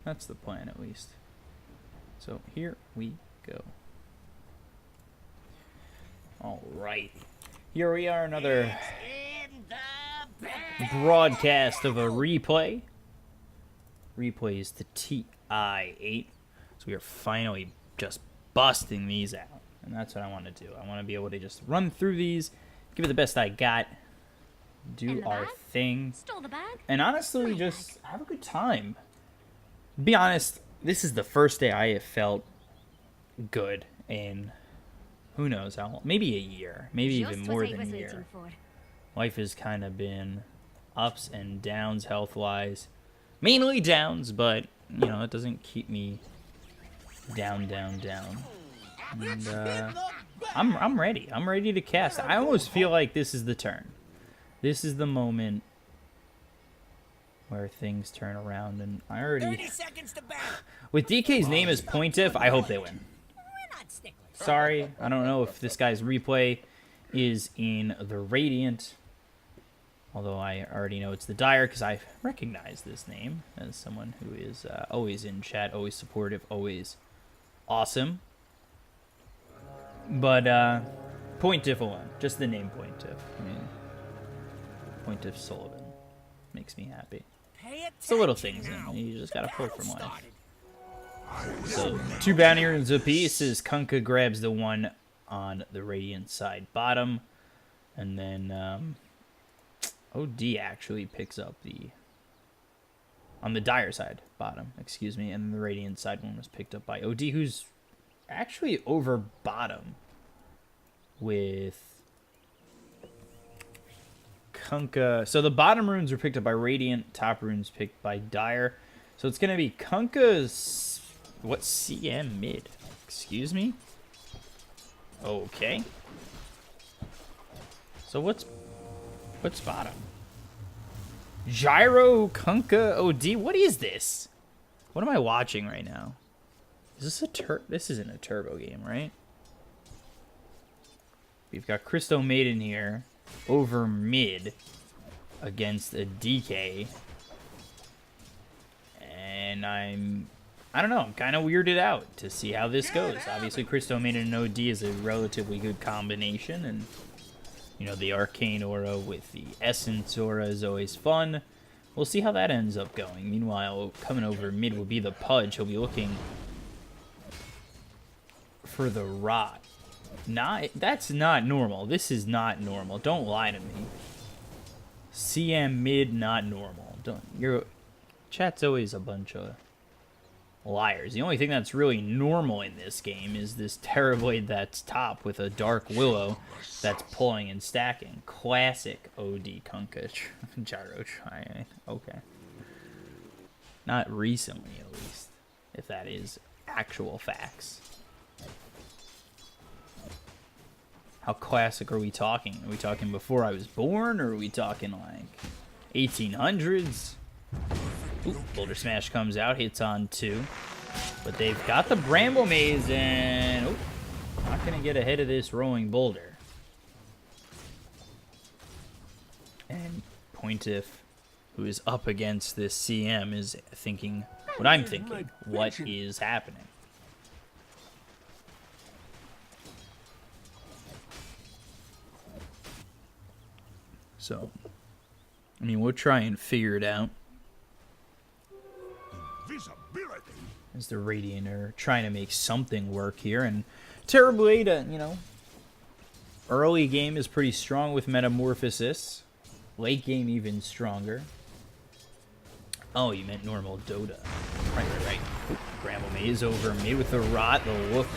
That's the plan, at least. So here we go. All right. Here we are, another broadcast of a replay. Replay is the TI8. So we are finally just busting these out. And that's what I want to do. I want to be able to just run through these, give it the best I got, do our thing. Stole the bag? And honestly, just have a good time. Be honest, this is the first day I have felt good in who knows how long, maybe a year, maybe even more than a year. Life has kind of been ups and downs health-wise. Mainly downs, but, you know, it doesn't keep me down. And, I'm ready. I'm ready to cast. I almost feel like this is the turn. This is the moment where things turn around, and I already... 30 seconds to bat. With DK's name as Pointiff, I hope they win. Sorry, I don't know if this guy's replay is in the Radiant. Although I already know it's the Dire, because I recognize this name as someone who is always in chat, always supportive, always awesome. But, Pointiff alone. Just the name Pointiff. I mean, Pointiff Sullivan makes me happy. It's the little things, and you just gotta pull from life. So, 2 bounty runes apiece as Kunkka grabs the one on the Radiant side bottom. And then, OD actually picks up the... on the Dire side bottom, excuse me. And then the Radiant side one was picked up by OD, who's actually over bottom with Kunkka. So the bottom runes were picked up by Radiant, top runes picked by Dire. So it's going to be Kunkka's... what, CM mid? Excuse me? Okay. So what's bottom? Gyro, Kunkka, OD. What is this? What am I watching right now? Is this a this isn't a turbo game, right? We've got Christo Maiden here over mid against a DK. And I don't know, I'm kind of weirded out to see how this goes. Obviously, Christo Maiden and OD is a relatively good combination, and you know, the Arcane Aura with the Essence Aura is always fun. We'll see how that ends up going. Meanwhile, coming over mid will be the Pudge. He'll be looking for the Rot. That's not normal. This is not normal. Don't lie to me. CM mid, not normal. Chat's always a bunch of liars. The only thing that's really normal in this game is this Terrorblade that's top with a Dark Willow that's pulling and stacking. Classic OD Kunkka Gyro Try. Okay. Not recently, at least. If that is actual facts. How classic are we talking? Are we talking before I was born, or are we talking like 1800s? Ooh, Boulder Smash comes out, hits on 2. But they've got the Bramble Maze, and ooh, not going to get ahead of this Rolling Boulder. And Pointiff, who is up against this CM, is thinking what I'm thinking. What is happening? So, I mean, we'll try and figure it out. As the Radiant are trying to make something work here. And Terrorblade, you know, early game is pretty strong with Metamorphosis. Late game even stronger. Oh, you meant normal Dota. Right. Bramble Maze over mid with the Rot. The look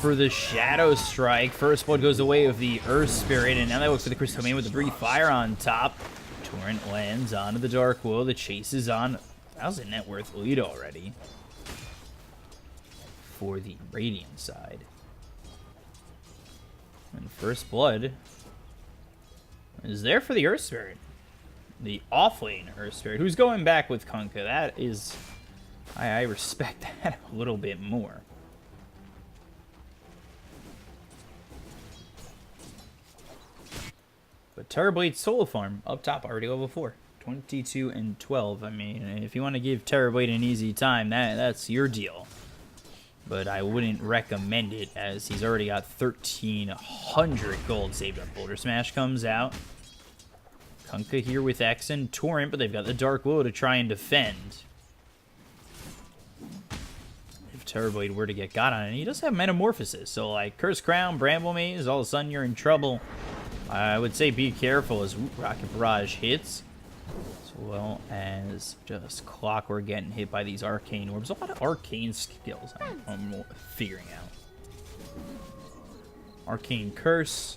for the Shadow Strike. First blood goes away with the Earth Spirit. And now they look for the Crystal Main with the Brief Fire on top. Torrent lands onto the Dark Willow. The chase is on. 1,000 net worth lead already for the Radiant side. And First Blood is there for the Earth Spirit. The off-lane Earth Spirit, who's going back with Kunkka. That is... I respect that a little bit more. But Terrorblade Solo Farm up top, already level 4. 22 and 12. I mean, if you want to give Terrorblade an easy time, that's your deal. But I wouldn't recommend it, as he's already got 1,300 gold saved up. Boulder Smash comes out. Kunkka here with X and Torrent, but they've got the Dark Willow to try and defend. If Terrorblade were to get got on it, he does have Metamorphosis. So, like, Curse Crown, Bramble Maze, all of a sudden you're in trouble. I would say be careful as Rocket Barrage hits, as well as just Clockwork getting hit by these Arcane Orbs. A lot of Arcane skills I'm figuring out. Arcane Curse.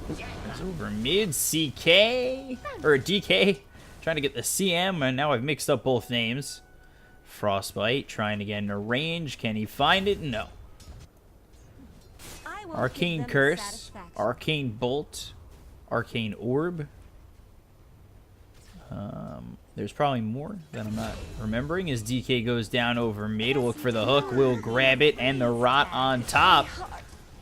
It's over mid. CK, or DK, trying to get the CM, and now I've mixed up both names. Frostbite, trying to get into range. Can he find it? No. Arcane Curse, Arcane Bolt, Arcane Orb. There's probably more that I'm not remembering as DK goes down over mid. Look for the hook, will grab it, and the Rot on top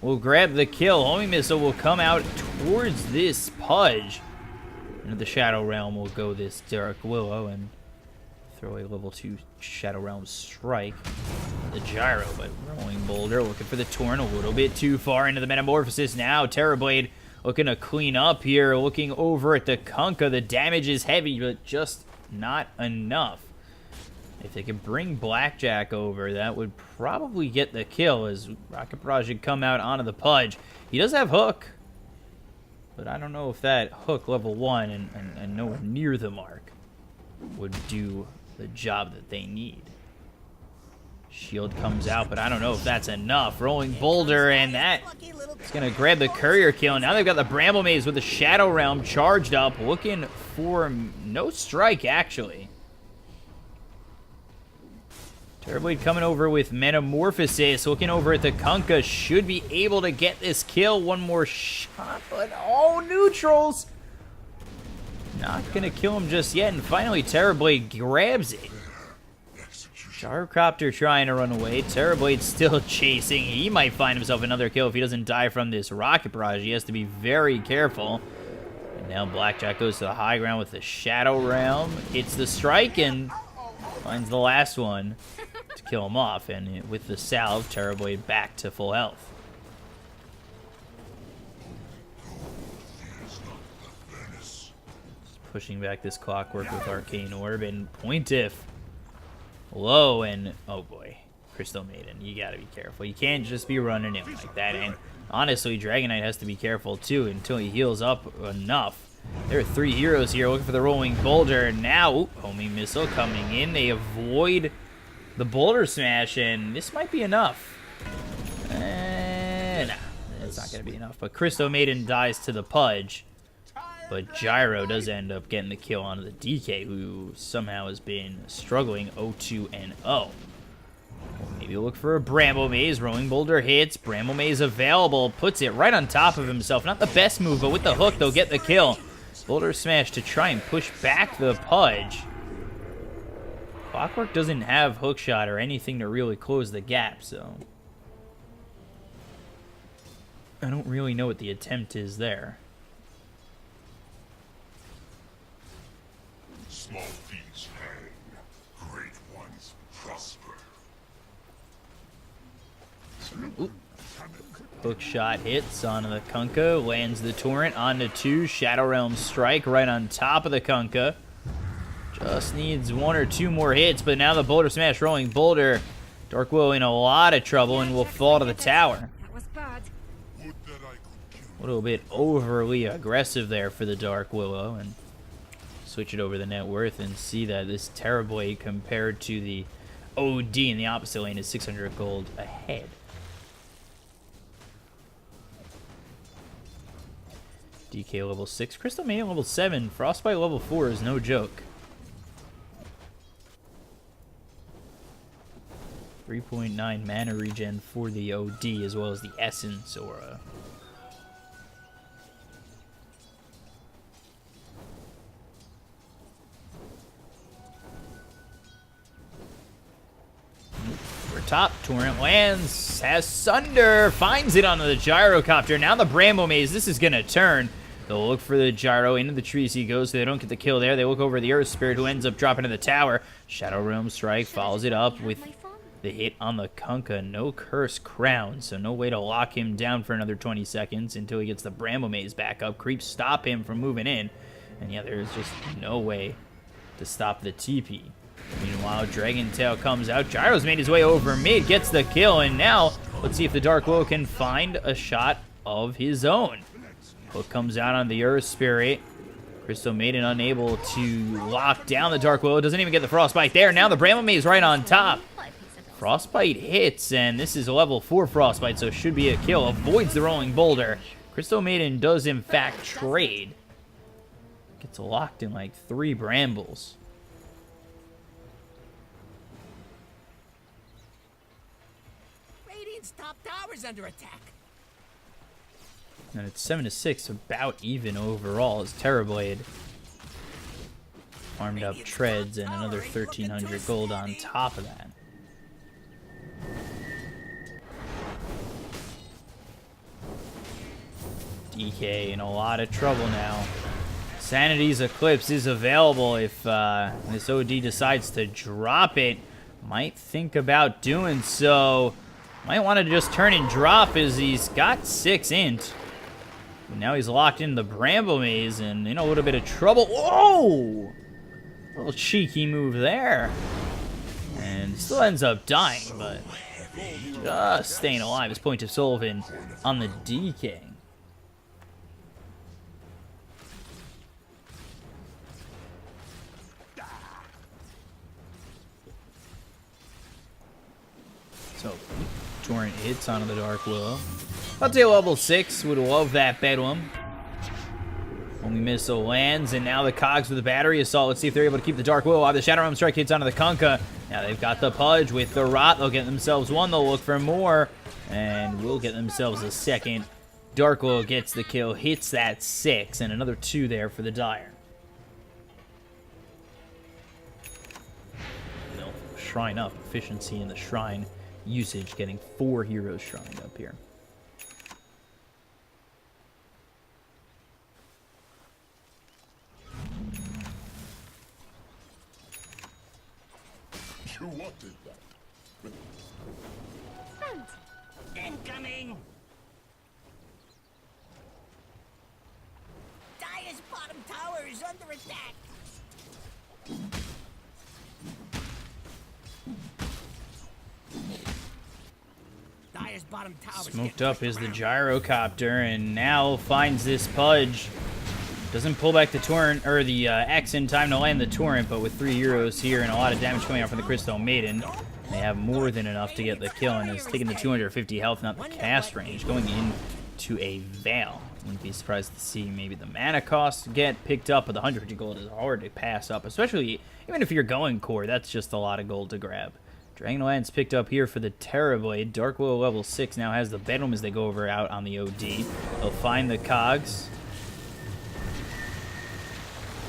will grab the kill. Homing Missile will come out towards this Pudge. Into the Shadow Realm will go this Dark Willow and throw a level 2 Shadow Realm strike. The Gyro, but Rolling Boulder looking for the Torrent a little bit too far into the Metamorphosis now. Terrorblade looking to clean up here, looking over at the Kunkka. The damage is heavy, but just not enough. If they could bring Blackjack over, that would probably get the kill as Rocket Barrage should come out onto the Pudge. He does have Hook, but I don't know if that Hook level 1 and nowhere near the mark would do the job that they need. Shield comes out, but I don't know if that's enough. Rolling Boulder, and that is going to grab the Courier kill. Now they've got the Bramble Maze with the Shadow Realm charged up, looking for no strike, actually. Terrorblade coming over with Metamorphosis, looking over at the Kunkka, should be able to get this kill. One more shot, but all neutrals. Not going to kill him just yet, and finally Terrorblade grabs it. Gyrocopter trying to run away. Terrorblade still chasing. He might find himself another kill if he doesn't die from this Rocket Barrage. He has to be very careful. And now Blackjack goes to the high ground with the Shadow Realm. Hits the strike and finds the last one to kill him off. And with the salve, Terrorblade back to full health. Just pushing back this Clockwork with Arcane Orb and Pointiff. Low, and oh boy, Crystal Maiden, you gotta be careful. You can't just be running in like that, and honestly, Dragonite has to be careful too until he heals up enough. There are 3 heroes here looking for the Rolling Boulder. Now, Homing Missile coming in. They avoid the Boulder Smash, and this might be enough. Nah, it's not gonna be enough, but Crystal Maiden dies to the Pudge. But Gyro does end up getting the kill onto the DK, who somehow has been struggling 0-2 and 0. Maybe look for a Bramble Maze. Rolling Boulder hits. Bramble Maze available. Puts it right on top of himself. Not the best move, but with the hook, they'll get the kill. Boulder Smash to try and push back the Pudge. Clockwork doesn't have Hookshot or anything to really close the gap, so I don't really know what the attempt is there. Small feats hang, great ones prosper. Hook shot hits onto the Kunkka, lands the Torrent onto 2. Shadow Realm strike right on top of the Kunkka. Just needs 1 or 2 more hits, but now the Boulder Smash Rolling Boulder. Dark Willow in a lot of trouble and will fall to the tower. A little bit overly aggressive there for the Dark Willow, and switch it over the net worth and see that this Terrorblade compared to the OD in the opposite lane is 600 gold ahead. DK level 6, Crystal Maiden level 7, Frostbite level 4 is no joke. 3.9 mana regen for the OD as well as the Essence Aura. Top, Torrent lands, has Sunder, finds it onto the Gyrocopter. Now the Bramble Maze, this is going to turn. They'll look for the gyro. Into the trees he goes, so they don't get the kill there. They look over the Earth Spirit, who ends up dropping to the tower. Shadow Realm Strike follows it up with the hit on the Kunkka. No Curse Crown, so no way to lock him down for another 20 seconds until he gets the Bramble Maze back up. Creeps stop him from moving in. And yeah, there's just no way to stop the TP. Meanwhile, Dragon Tail comes out. Gyro's made his way over mid, gets the kill, and now let's see if the Dark Will can find a shot of his own. Hook comes out on the Earth Spirit. Crystal Maiden unable to lock down the Dark Willow. Doesn't even get the Frostbite there. Now the Bramble Maze right on top. Frostbite hits, and this is a level 4 Frostbite, so should be a kill. Avoids the Rolling Boulder. Crystal Maiden does, in fact, trade. Gets locked in like 3 brambles. Radiant's top tower's under attack. And it's 7-6, about even overall as Terrorblade farmed up treads and another 1,300 gold on top of that. DK in a lot of trouble now. Sanity's Eclipse is available if this OD decides to drop it. Might think about doing so. Might want to just turn and drop as he's got 6 int. But now he's locked in the Bramble Maze and in a little bit of trouble. Whoa! A little cheeky move there. And still ends up dying, but just staying alive is Point of Sullivan on the DK. So, Torrent hits onto the Dark Willow. I'd say level 6, would love that Bedlam. Only missile lands, and now the Cogs with the battery assault. Let's see if they're able to keep the Dark Willow out. The Shadow Realm Strike hits onto the Kunkka. Now they've got the Pudge with the Rot. They'll get themselves 1. They'll look for more, and will get themselves a 2nd. Dark Willow gets the kill, hits that 6, and another 2 there for the Dire. They'll shrine up. Efficiency in the shrine usage, getting 4 heroes shrined up here. You wanted that. Incoming! Dire's bottom tower is under attack. Dire's bottom tower. Smoked up is the Gyrocopter, and now finds this Pudge. Doesn't pull back the Torrent, or the X in time to land the Torrent, but with 3 heroes here and a lot of damage coming out from the Crystal Maiden, they have more than enough to get the kill, and is taking the 250 health, not the cast range, going into a Veil. Wouldn't be surprised to see maybe the mana cost get picked up, but the 150 gold is hard to pass up, especially even if you're going core. That's just a lot of gold to grab. Dragonlance picked up here for the Terrorblade. Dark Willow level 6 now has the Bedlam as they go over out on the OD. They'll find the Cogs.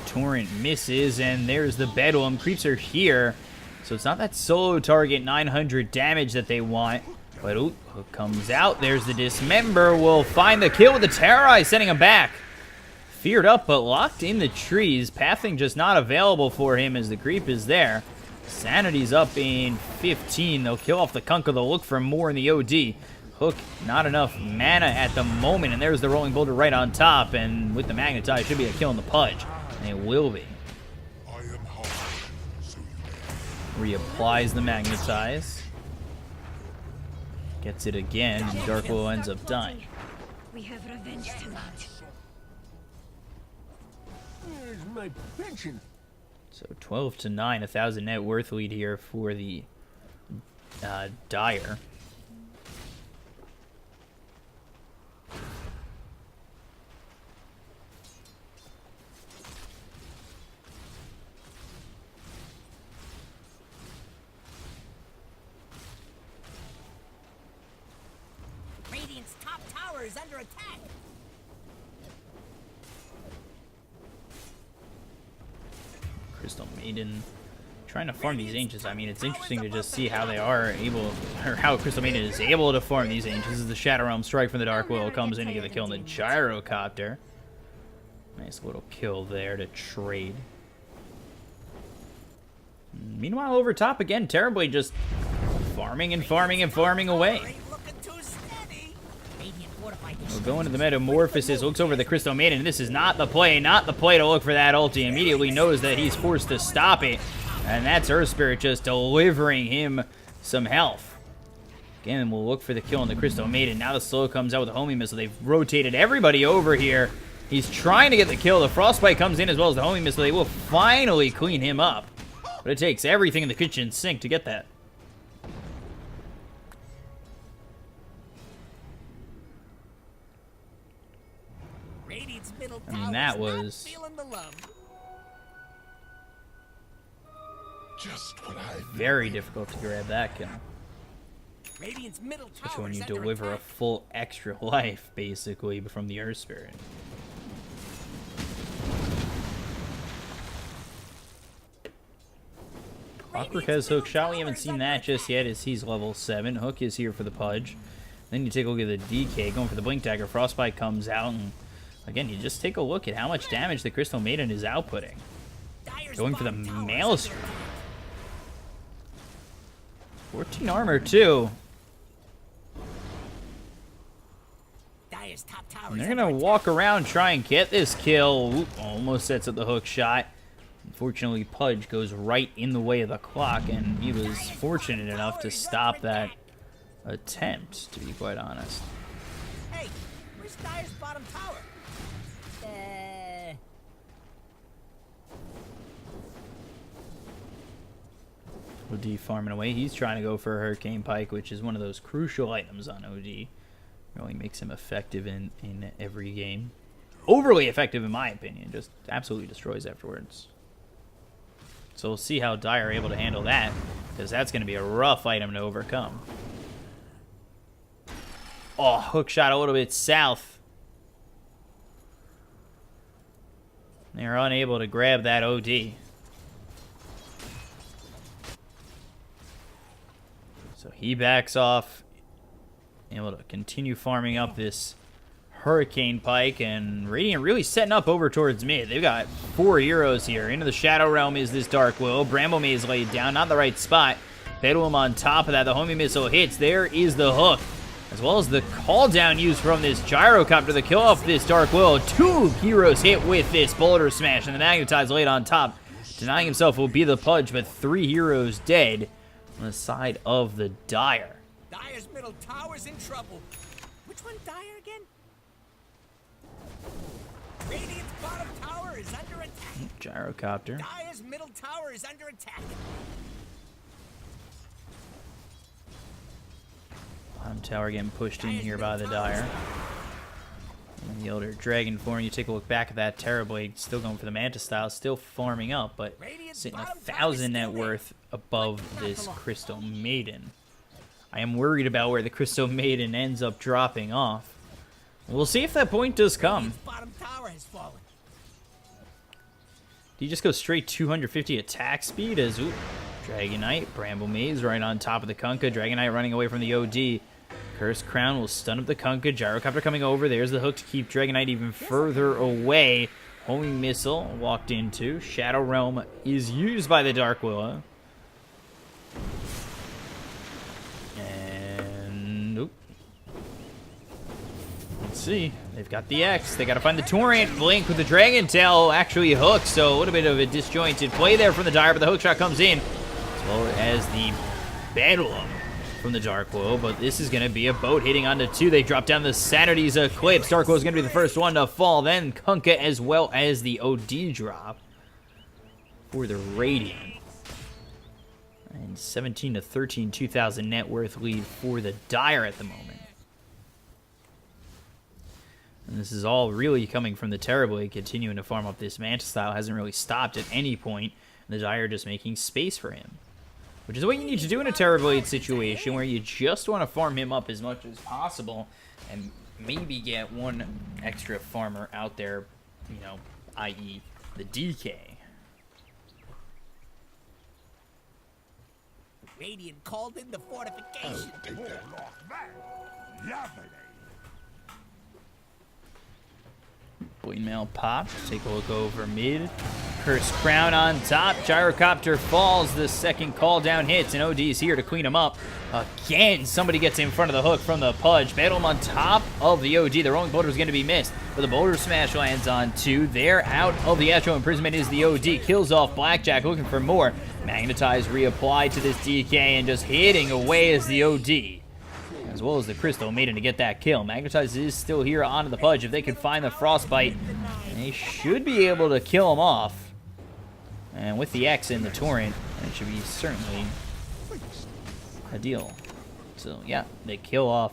Torrent misses, and there's the Bedlam. Creeps are here, so it's not that solo target 900 damage that they want. But ooh, Hook comes out. There's the Dismember. Will find the kill with the Terrorize, sending him back. Feared up, but locked in the trees. Pathing just not available for him as the creep is there. Sanity's up in 15. They'll kill off the Kunkka. They'll look for more in the OD. Hook, not enough mana at the moment, and there's the Rolling Boulder right on top. And with the Magnetize, should be a kill in the Pudge. And it will be. Reapplies the Magnetize. Gets it again, and Dark Willow ends up dying. We have revenge tonight. Where's my pension? So 12-9, 1,000 net worth lead here for the Dire. Radiant's top tower is under attack. Crystal Maiden trying to farm these Ancients. I mean, it's interesting to just see how they are able, or how Crystal Maiden is able to farm these Ancients. This is the Shadow Realm Strike from the Dark Willow. Comes in to get the kill on the Gyrocopter. Nice little kill there to trade. Meanwhile, over top again, terribly just farming and farming and farming away. We'll go into the Metamorphosis, looks over the Crystal Maiden. This is not the play to look for that ulti. Immediately knows that he's forced to stop it. And that's Earth Spirit just delivering him some health. Again, we'll look for the kill on the Crystal Maiden. Now the slow comes out with a homing missile. They've rotated everybody over here. He's trying to get the kill. The Frostbite comes in as well as the homing missile. They will finally clean him up. But it takes everything in the kitchen sink to get that. I mean, that was just what I very difficult to grab that kill. Especially when you deliver a full extra life, basically, from the Earth Spirit. Clockwork has Hook Shot. We haven't seen that just yet as he's level 7. Hook is here for the Pudge. Then you take a look at the DK, going for the Blink Dagger. Frostbite comes out, and again, you just take a look at how much damage the Crystal Maiden is outputting. Going for the Maelstrom. 14 armor, too. And they're going to walk around, try and get this kill. Oop, almost sets up the Hook Shot. Unfortunately, Pudge goes right in the way of the clock, and he was fortunate enough to stop that attempt, to be quite honest. Hey, where's Dire's bottom tower? OD farming away. He's trying to go for a Hurricane Pike, which is one of those crucial items on OD. Really makes him effective in every game. Overly effective, in my opinion. Just absolutely destroys afterwards. So we'll see how Dire are able to handle that, because that's going to be a rough item to overcome. Oh, Hook Shot a little bit south. They're unable to grab that OD. So he backs off, able to continue farming up this Hurricane Pike, and Radiant really setting up over towards mid. They've got 4 heroes here. Into the Shadow Realm is this Dark Will. Bramble Maze laid down, not the right spot. Bedlam on top of that. The homing missile hits. There is the hook, as well as the call down used from this Gyrocopter. The kill off this Dark Will. 2 heroes hit with this Boulder Smash, and the Magnetize laid on top. Denying himself will be the Pudge, but 3 heroes dead on the side of the Dire. Dire's middle tower's in trouble. Which one, Dire again? Radiant's bottom tower is under attack. Gyrocopter. Dire's middle tower is under attack. Bottom tower getting pushed in here by the Dire. And the Elder Dragon form. You take a look back at that Terrorblade, still going for the Manta style, still farming up, but sitting 1,000 net worth above this Crystal Maiden. I am worried about where the Crystal Maiden ends up dropping off. We'll see if that point does come. Bottom tower has fallen. Do you just go straight 250 attack speed as Dragon Knight, Bramble Maze right on top of the Kunkka. Dragon Knight running away from the OD. Cursed Crown will stun up the Kunkka. Gyrocopter coming over. There's the hook to keep Dragon Knight even further away. Homing Missile walked into. Shadow Realm is used by the Dark Willow. And nope. Let's see. They've got the X. They got to find the Torrent. Blink with the Dragon Tail actually hooks. So a little bit of a disjointed play there from the Dire, but the hook shot comes in. As well as the Bedlam from the Dark Willow, but this is going to be a boat hitting onto 2. They drop down the Sanity's Eclipse. Dark Willow is going to be the first one to fall. Then Kunkka as well as the OD drop for the Radiant. And 17 to 13, 2,000 net worth lead for the Dire at the moment. And this is all really coming from the Terrorblade, continuing to farm up this Manta style. Hasn't really stopped at any point. And the Dire just making space for him, which is what you need to do in a Terrorblade situation where you just want to farm him up as much as possible and maybe get one extra farmer out there, you know, i.e. the DK. Radiant called in the fortification. Mail popped. Take a look over mid. Cursed Crown on top. Gyrocopter falls. The second call down hits, and OD's here to clean him up. Again, somebody gets in front of the hook from the Pudge. Battle him on top of the OD. The rolling boulder is going to be missed, but the boulder smash lands on two. They're out of the Astro Imprisonment is the OD. Kills off Blackjack, looking for more. Magnetize reapplied to this DK and just hitting away as the OD. As well as the Crystal Maiden to get that kill. Magnetize is still here onto the Pudge. If they can find the Frostbite, they should be able to kill him off. And with the X in the Torrent, it should be certainly a deal. So, yeah, they kill off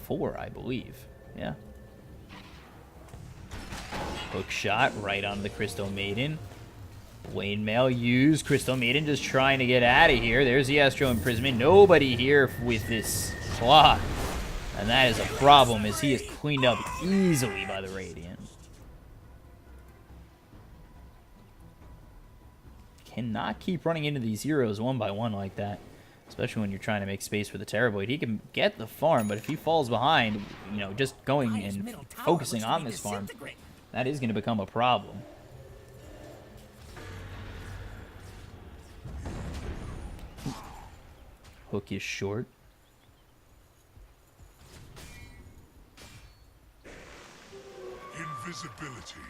4, I believe. Yeah. Hook shot right onto the Crystal Maiden. Blade Mail used. Crystal Maiden just trying to get out of here. There's the Astro Imprisonment. Nobody here with this clock. And that is a problem, as he is cleaned up easily by the Radiant. Cannot keep running into these heroes one by one like that, especially when you're trying to make space for the Terrorblade. He can get the farm, but if he falls behind, you know, just going and focusing on this farm, that is going to become a problem. Hook is short. Invisibility.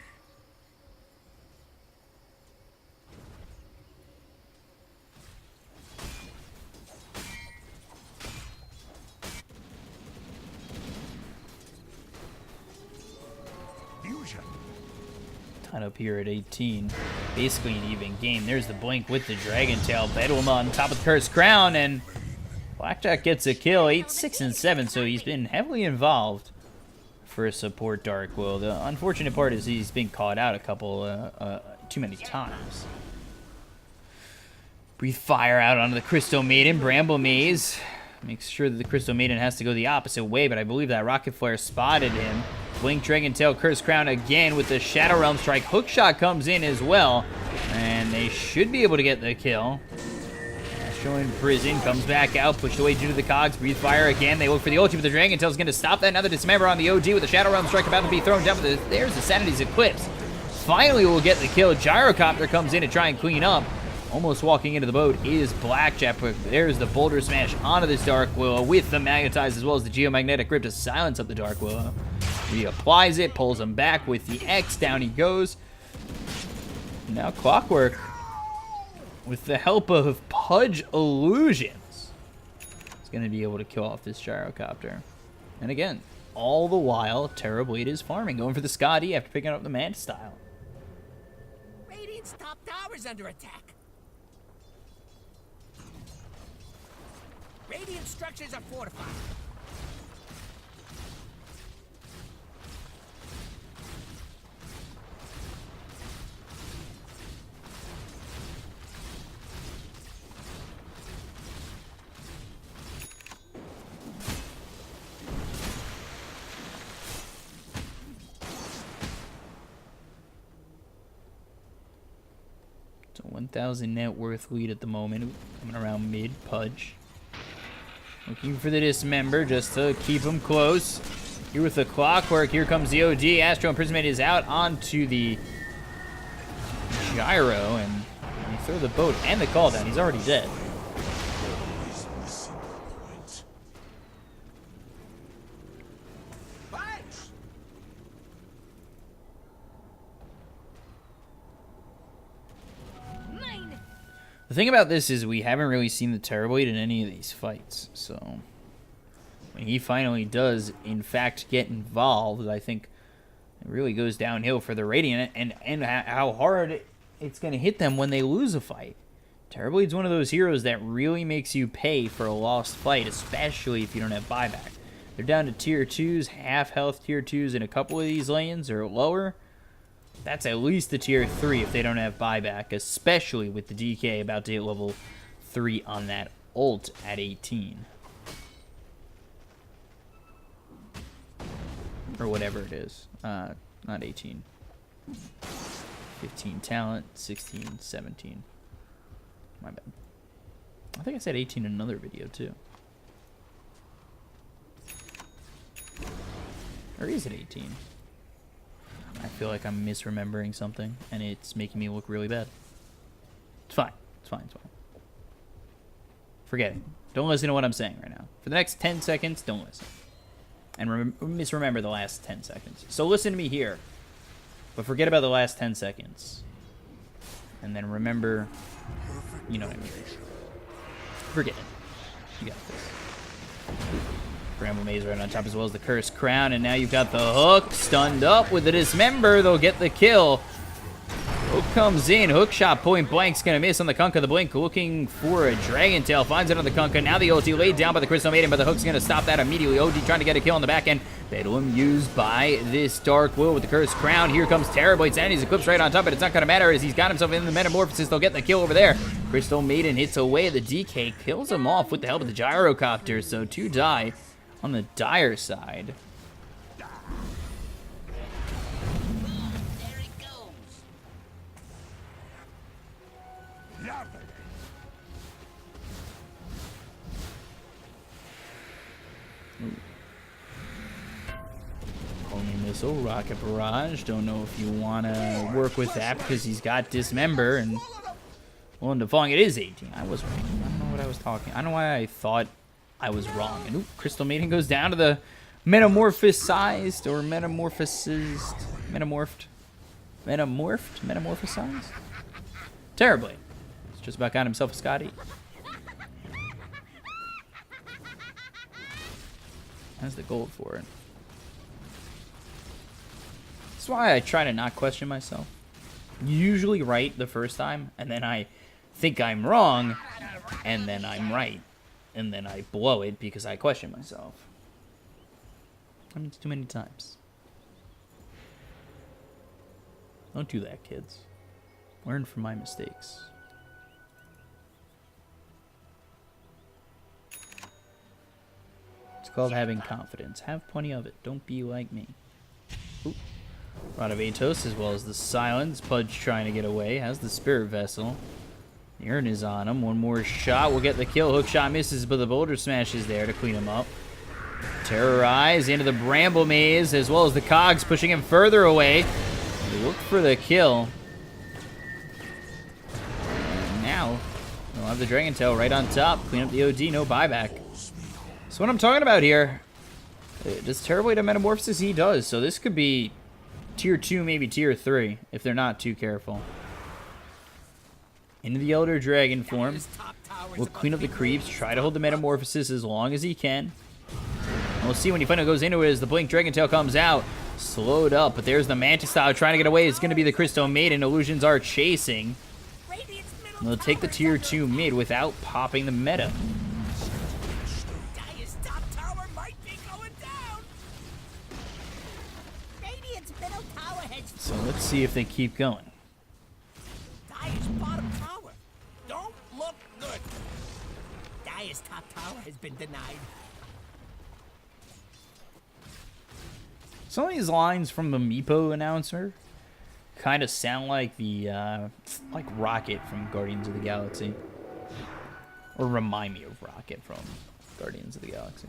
Tied up here at 18. Basically an even game. There's the blink with the Dragon Tail. Bedlam on top of the Cursed Crown, and Blackjack gets a kill. 8, 6, and 7, so he's been heavily involved for a support Dark Will. The unfortunate part is he's been caught out a couple, too many times. Breathe Fire out onto the Crystal Maiden. Bramble Maze makes sure that the Crystal Maiden has to go the opposite way, but I believe that Rocket Flare spotted him. Blink, Dragon Tail, Cursed Crown again with the Shadow Realm Strike. Hookshot comes in as well, and they should be able to get the kill. Astro in prison, comes back out, pushed away due to the cogs. Breathe Fire again. They look for the ulti, but the Dragon Tail is going to stop that. Now the Dismember on the OG with the Shadow Realm Strike about to be thrown down. But there's the Sanity's Eclipse. Finally, we'll get the kill. Gyrocopter comes in to try and clean up. Almost walking into the boat is Blackjack, but there's the Boulder Smash onto this Dark Willow with the Magnetize as well as the Geomagnetic Grip to silence up the Dark Willow. He applies it, pulls him back with the X, down he goes. Now Clockwork, with the help of Pudge Illusions, is going to be able to kill off this Gyrocopter. And again, all the while, Terrorblade is farming, going for the Scotty after picking up the Manta Style. Radiant's top tower's under attack. Radiant structures are fortified. So 1,000 net worth lead at the moment, coming around mid. Pudge looking for the Dismember just to keep him close. Here with the Clockwork, here comes the OD. Astro Imprisonment is out onto the Gyro, and they throw the boat and the call down. He's already dead. The thing about this is we haven't really seen the Terrorblade in any of these fights, so when he finally does, in fact, get involved, I think it really goes downhill for the Radiant and how hard it's going to hit them when they lose a fight. Terrorblade's one of those heroes that really makes you pay for a lost fight, especially if you don't have buyback. They're down to tier 2s, half health tier 2s in a couple of these lanes or lower. That's at least a tier 3 if they don't have buyback, especially with the DK about to hit level 3 on that ult at 18. Or whatever it is. Not 18. 15 talent, 16, 17. My bad. I think I said 18 in another video too. Or is it 18? I feel like I'm misremembering something, and it's making me look really bad. It's fine. It's fine. It's fine. Forget it. Don't listen to what I'm saying right now. For the next 10 seconds, don't listen. And misremember the last 10 seconds. So listen to me here. But forget about the last 10 seconds. And then remember, you know what I mean. Forget it. You got this. Bramble Maze right on top as well as the Cursed Crown. And now you've got the Hook stunned up with the Dismember. They'll get the kill. Hook comes in. Hook shot point blank's going to miss on the Kunkka. The Blink looking for a Dragon Tail. Finds it on the Kunkka. Now the ulti laid down by the Crystal Maiden, but the Hook's going to stop that immediately. OD trying to get a kill on the back end. Bedlam used by this Dark Will with the Cursed Crown. Here comes Terrorblade. Sanity's Eclipse right on top, but it's not going to matter as he's got himself in the Metamorphosis. They'll get the kill over there. Crystal Maiden hits away. The DK kills him off with the help of the Gyrocopter. So 2 die on the Dire side. Homing Missile, Rocket Barrage. Don't know if you want to work with that because he's got Dismember and well, and Defong. It is 18. I was right. I don't know what I was talking. I don't know why I thought I was wrong. And Crystal Maiden goes down to the metamorphosized or metamorphosized. Metamorphosized? Terribly. He's just about got himself a Scotty. Has the gold for it. That's why I try to not question myself. Usually right the first time, and then I think I'm wrong, and then I'm right. And then I blow it because I question myself. Happens too many times. Don't do that, kids. Learn from my mistakes. It's called having confidence. Have plenty of it. Don't be like me. Ooh. Rod of Atos as well as the Silence. Pudge trying to get away. Has the Spirit Vessel. The Urn is on him. One more shot will get the kill. Hook shot misses, but the Boulder Smash is there to clean him up. Terrorize into the Bramble Maze as well as the Cogs pushing him further away. They look for the kill. And now they'll have the Dragon Tail right on top. Clean up the OD, no buyback. So what I'm talking about here, does Terrorblade have Metamorphosis? He does. So this could be tier 2, maybe tier 3, if they're not too careful. Into the Elder Dragon form. We'll clean up the creeps, try to hold the Metamorphosis as long as he can. And we'll see when he finally goes into it as the Blink Dragon Tail comes out. Slowed up, but there's the Mantis style trying to get away. It's going to be the Crystal Maiden. Illusions are chasing. And they'll take the tier 2 mid without popping the meta. So let's see if they keep going. Dire's bottom tower. Don't look good. Dire's top tower has been denied. Some of these lines from the Meepo announcer kind of sound like the like Rocket from Guardians of the Galaxy, or remind me of Rocket from Guardians of the Galaxy.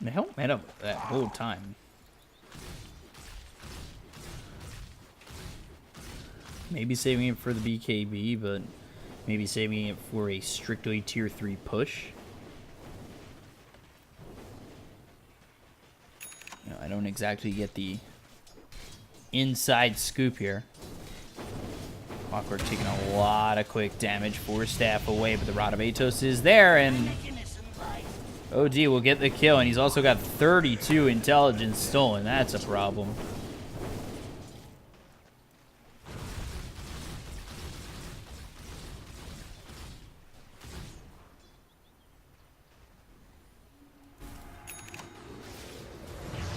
The hell meta that whole time. Maybe saving it for the BKB, but maybe saving it for a strictly tier 3 push. You know, I don't exactly get the inside scoop here. Clockwork taking a lot of quick damage. 4 staff away, but the Rod of Atos is there, and OD will get the kill, and he's also got 32 intelligence stolen. That's a problem.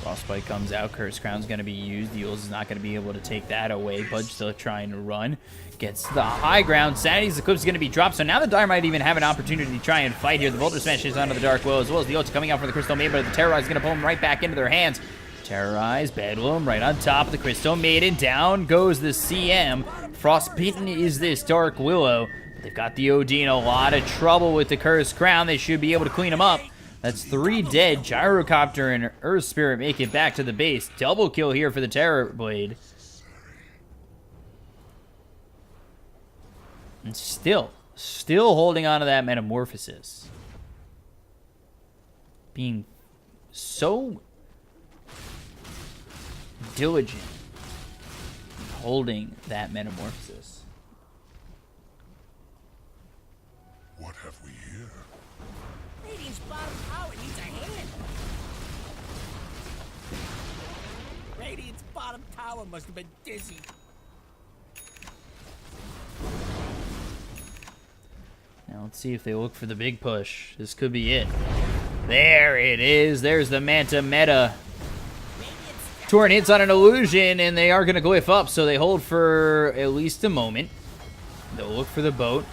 Frostbite comes out. Curse Crown's going to be used. Eels is not going to be able to take that away. Pudge still trying to run. Gets the high ground. Sanity's Eclipse is going to be dropped. So now the Dire might even have an opportunity to try and fight here. The Boulder Smash is onto the Dark Will as well as the ulti coming out for the Crystal Maiden. But the Terrorize is going to pull him right back into their hands. Terrorize, Bedlam right on top of the Crystal Maiden. Down goes the CM. frostbitten is this Dark Willow. But they've got the OD in a lot of trouble with the Cursed Crown. They should be able to clean him up. That's 3 dead. Gyrocopter and Earth Spirit make it back to the base. Double kill here for the Terrorblade. And still holding on to that Metamorphosis. Being so diligent in holding that Metamorphosis. What have we here? Radiant's bottom tower needs a hand. Radiant's bottom tower must have been dizzy. Now let's see if they look for the big push. This could be it. There it is. There's the Manta Meta. Torrent hits on an illusion, and they are going to glyph up, so they hold for at least a moment. They'll look for the boat.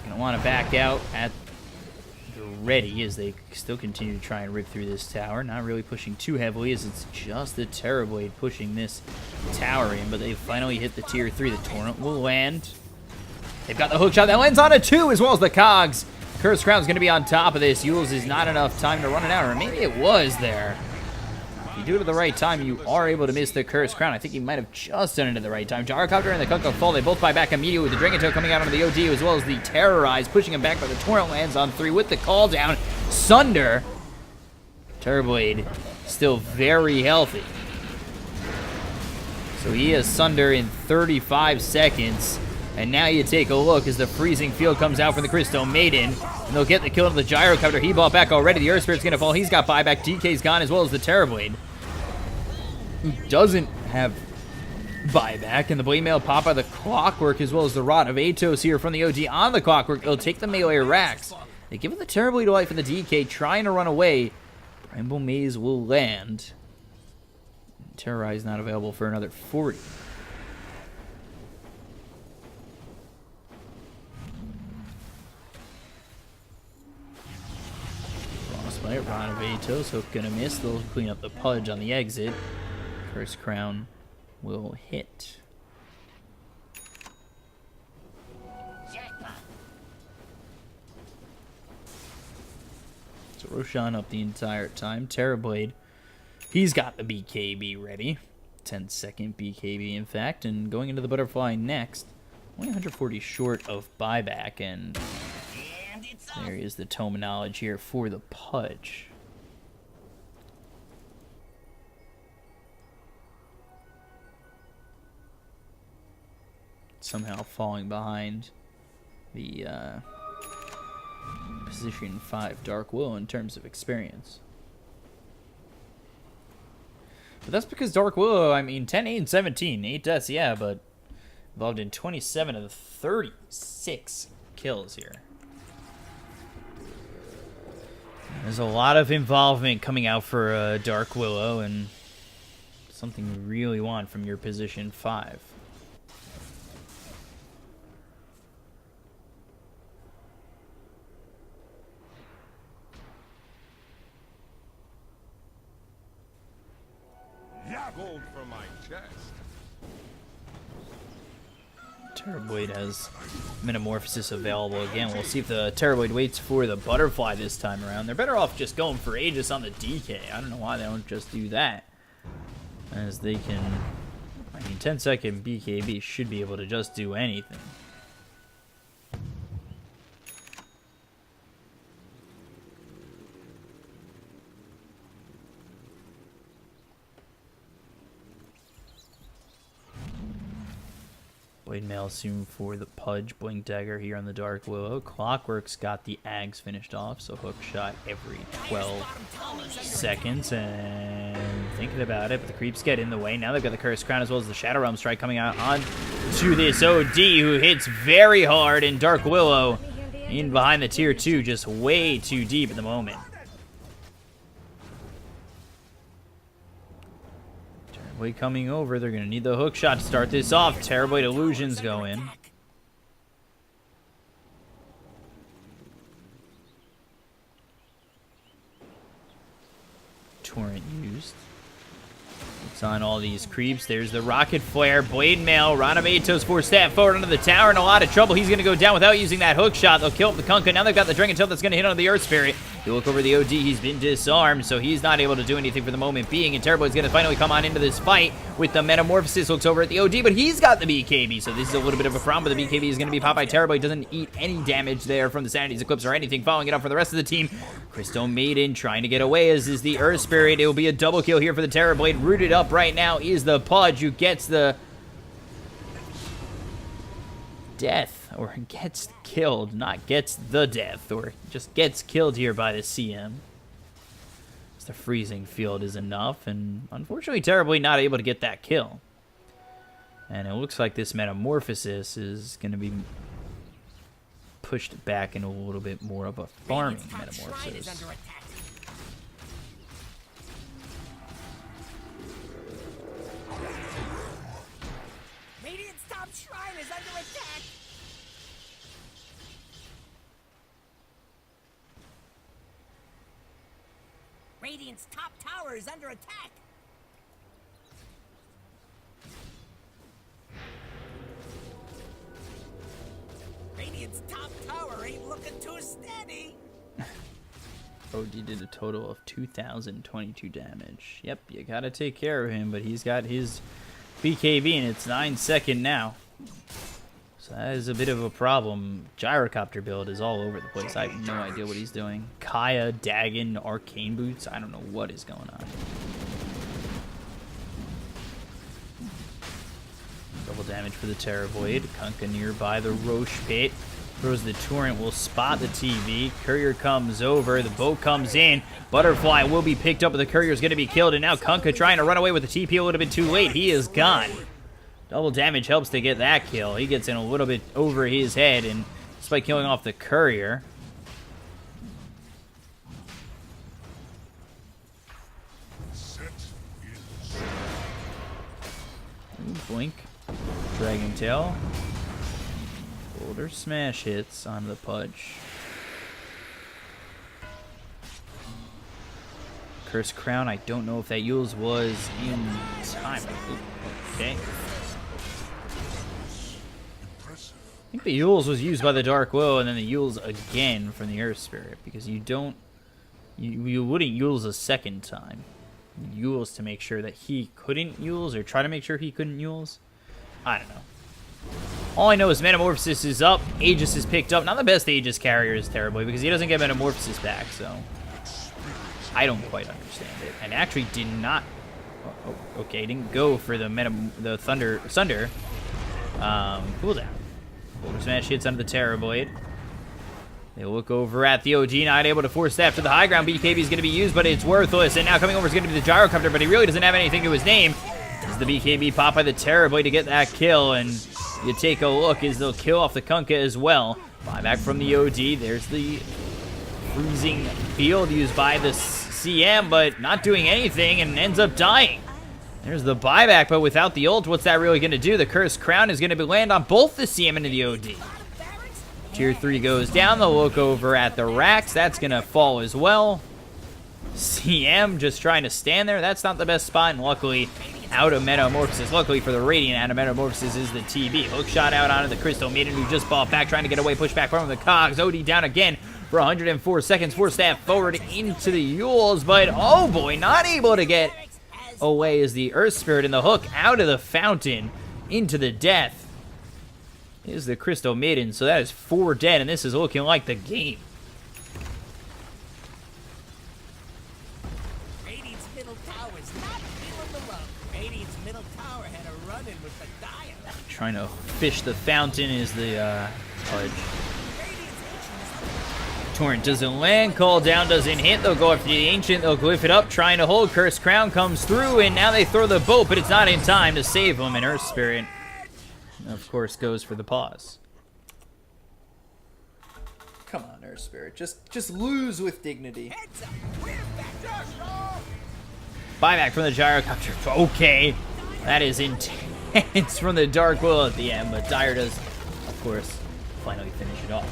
Going to want to back out at the ready as they still continue to try and rip through this tower. Not really pushing too heavily as it's just the Terrorblade pushing this tower in, but they finally hit the tier 3. The Torrent will land. They've got the hook shot that lands on a 2 as well as the cogs. Cursed Crown's going to be on top of this. Yule's is not enough time to run it out, or maybe it was there. If you do it at the right time, you are able to miss the Cursed Crown. I think he might have just done it at the right time. Gyrocopter and the Kunkka fall. They both buy back immediately with the Dragon Toe coming out onto the OD as well as the Terrorize, pushing him back, but the Torrent lands on 3 with the call down. Sunder. Terrorblade still very healthy. So he has Sunder in 35 seconds. And now you take a look as the freezing field comes out from the Crystal Maiden. And they'll get the kill to the Gyrocopter. He bought back already. The Earth Spirit's going to fall. He's got buyback. DK's gone as well as the Terrorblade, who doesn't have buyback. And the Blade Mail pop out of the Clockwork as well as the Rod of Atos here from the OG on the Clockwork. They'll take the melee racks. They give it the Terrorblade life for the DK, trying to run away. Bramble Maze will land. Terrorize not available for another 40. Rod of Atos, Hook gonna miss. They'll clean up the Pudge on the exit. Cursed Crown will hit. So Roshan up the entire time. Terrorblade, he's got the BKB ready. 10-second BKB, in fact, and going into the Butterfly next. Only 140 short of buyback, and there is the Tome of Knowledge here for the Pudge. Somehow falling behind the position 5 Dark Willow in terms of experience. But that's because Dark Willow, I mean, 10, 8, and 17. 8 deaths, yeah, but involved in 27 of the 36 kills here. There's a lot of involvement coming out for Dark Willow, and something you really want from your position 5. Gold from my chest. Terrorblade has Metamorphosis available again. We'll see if the Terrorblade waits for the Butterfly this time around. They're better off just going for Aegis on the DK. I don't know why they don't just do that. As they can, I mean, 10-second BKB should be able to just do anything. Blade Mail soon for the Pudge. Blink Dagger here on the Dark Willow. Clockwork's got the Ags finished off, so hook shot every 12 seconds. And thinking about it, but the creeps get in the way. Now they've got the Cursed Crown as well as the Shadow Realm Strike coming out on to this OD, who hits very hard. And Dark Willow in behind the tier 2, just way too deep at the moment. Terrorblade coming over. They're going to need the hook shot to start this off. Terrorblade illusions go in. Torrent used. It's on all these creeps. There's the rocket flare, blade mail. Ranamato's force stab forward under the tower in a lot of trouble. He's going to go down without using that hook shot. They'll kill the Kunkka. Now they've got the Dragon Tail that's going to hit on the Earth Spirit. You look over the OD, he's been disarmed, so he's not able to do anything for the moment being. And Terrorboy's going to finally come on into this fight with the Metamorphosis. Looks over at the OD, but he's got the BKB, so this is a little bit of a problem. But the BKB is going to be popped by Terrorboy. Doesn't eat any damage there from the Sanity's Eclipse or anything. Following it up for the rest of the team. Crystal Maiden trying to get away, as is the Earth Spirit. It will be a double kill here for the Terrorblade. Rooted up right now is the Pudge, who gets the death, or gets killed, not gets the death, or just gets killed here by the CM. The freezing field is enough, and unfortunately terribly not able to get that kill. And it looks like this Metamorphosis is going to be pushed back in a little bit more of a farming Metamorphosis. Radiant's top shrine is under attack. Radiant's top tower is under attack. Radiant's top tower ain't looking too steady. OD did a total of 2,022 damage. Yep, you gotta take care of him, but he's got his BKB and it's 9-second now. So that is a bit of a problem. Gyrocopter build is all over the place. I have no idea what he's doing. Kaya, Dagon, Arcane Boots. I don't know what is going on. Double damage for the Terrorvoid. Kunkka nearby the Roche Pit. Throws the Torrent, will spot the TV. Courier comes over. The boat comes in. Butterfly will be picked up, but the Courier is going to be killed. And now Kunkka trying to run away with the TP a little bit too late. He is gone. Double damage helps to get that kill. He gets in a little bit over his head, and despite killing off the Courier. Blink. Dragon Tail. Boulder smash hits on the Pudge. Curse Crown, I don't know if that Yules was in time. Okay. I think the Yules was used by the Dark Will, and then the Yules again from the Earth Spirit, because you don't, you wouldn't Yules a second time. Yules to make sure that he couldn't Yules, or try to make sure he couldn't Yules. I don't know. All I know is Metamorphosis is up, Aegis is picked up. Not the best Aegis carrier is Terrorboy, because he doesn't get Metamorphosis back, so I don't quite understand it. And actually did not, okay, didn't go for the Thunder cooldown. Boulder Smash hits under the Terrorblade. They look over at the OG, not able to force that to the high ground. BKB is going to be used, but it's worthless. And now coming over is going to be the Gyrocopter, but he really doesn't have anything to his name. As the BKB pop by the Terrorblade to get that kill, and you take a look as they'll kill off the Kunkka as well. Buyback from the OD. There's the freezing field used by the CM, but not doing anything and ends up dying. There's the buyback, but without the ult, what's that really going to do? The Cursed Crown is going to land on both the CM and the OD. Tier 3 goes down. They'll look over at the Rax. That's going to fall as well. CM just trying to stand there. That's not the best spot, and luckily out of Metamorphosis. Luckily for the Radiant, out of Metamorphosis is the TB. Hook shot out onto the Crystal Maiden, who just bought back, trying to get away. Push back from the Cogs. OD down again for 104 seconds. Force stab forward into the Yules, but oh boy, not able to get away is the Earth Spirit, and the hook out of the fountain into the death is the Crystal Maiden. So that is 4 dead, and this is looking like the game. Radiant's middle tower is not feeling the love. Radiant's middle tower had a run-in with the Dire. Trying to fish the fountain is the Pudge. Torrent doesn't land, call down doesn't hit. They'll go after the Ancient, they'll glyph it up, trying to hold. Cursed Crown comes through, and now they throw the boat, but it's not in time to save him, and Earth Spirit, of course, goes for the pause. Come on, Earth Spirit, just lose with dignity. Buyback from the Gyrocopter. Okay, that is intense from the Dark Will at the end, but Dire does, of course, finally finish it off.